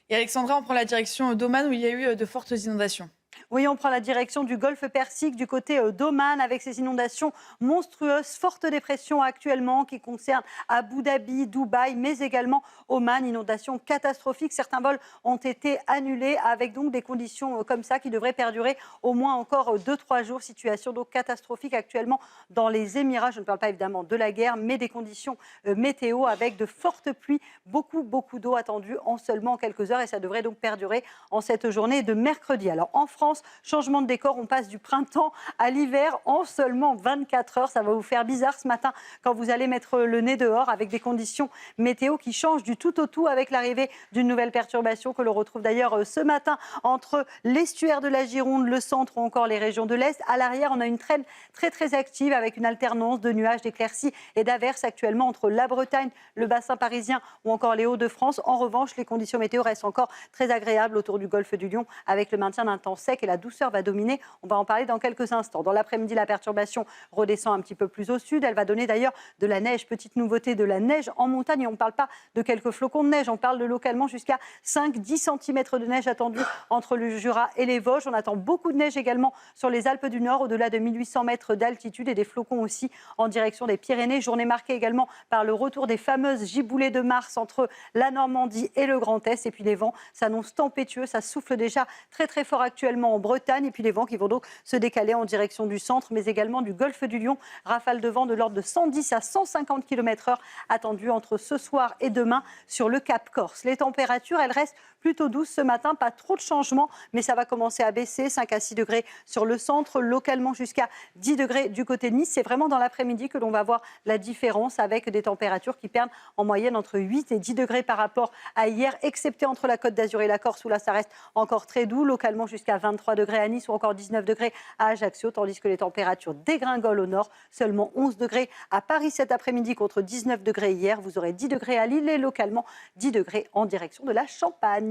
Et Alexandra, on prend la direction d'Oman où il y a eu de fortes inondations. Oui, on prend la direction du golfe Persique du côté d'Oman avec ces inondations monstrueuses, forte dépression actuellement qui concerne Abu Dhabi, Dubaï, mais également Oman. Inondations catastrophiques. Certains vols ont été annulés avec donc des conditions comme ça qui devraient perdurer au moins encore 2-3 jours. Situation donc catastrophique actuellement dans les Émirats. Je ne parle pas évidemment de la guerre, mais des conditions météo avec de fortes pluies, beaucoup d'eau attendue en seulement quelques heures et ça devrait donc perdurer en cette journée de mercredi. Alors en France, changement de décor, on passe du printemps à l'hiver en seulement 24 heures. Ça va vous faire bizarre ce matin quand vous allez mettre le nez dehors avec des conditions météo qui changent du tout au tout avec l'arrivée d'une nouvelle perturbation que l'on retrouve d'ailleurs ce matin entre l'estuaire de la Gironde, le centre ou encore les régions de l'Est. À l'arrière, on a une traîne très active avec une alternance de nuages, d'éclaircies et d'averses actuellement entre la Bretagne, le bassin parisien ou encore les Hauts-de-France. En revanche, les conditions météo restent encore très agréables autour du golfe du Lion avec le maintien d'un temps sec et la douceur va dominer. On va en parler dans quelques instants. Dans l'après-midi, la perturbation redescend un petit peu plus au sud. Elle va donner d'ailleurs de la neige. Petite nouveauté, de la neige en montagne. Et on ne parle pas de quelques flocons de neige. On parle de localement jusqu'à 5-10 cm de neige attendue entre le Jura et les Vosges. On attend beaucoup de neige également sur les Alpes du Nord, au-delà de 1800 mètres d'altitude et des flocons aussi en direction des Pyrénées. Journée marquée également par le retour des fameuses giboulées de mars entre la Normandie et le Grand Est. Et puis les vents s'annoncent tempétueux. Ça souffle déjà très fort actuellement en Bretagne. Et puis les vents qui vont donc se décaler en direction du centre, mais également du golfe du Lion. Rafales de vent de l'ordre de 110 à 150 km/h attendues entre ce soir et demain sur le Cap Corse. Les températures, elles restent plutôt douces ce matin, pas trop de changements, mais ça va commencer à baisser, 5 à 6 degrés sur le centre, localement jusqu'à 10 degrés du côté de Nice. C'est vraiment dans l'après-midi que l'on va voir la différence avec des températures qui perdent en moyenne entre 8 et 10 degrés par rapport à hier, excepté entre la Côte d'Azur et la Corse où là ça reste encore très doux, localement jusqu'à 23 degrés à Nice ou encore 19 degrés à Ajaccio, tandis que les températures dégringolent au nord, seulement 11 degrés à Paris cet après-midi contre 19 degrés hier. Vous aurez 10 degrés à Lille et localement 10 degrés en direction de la Champagne.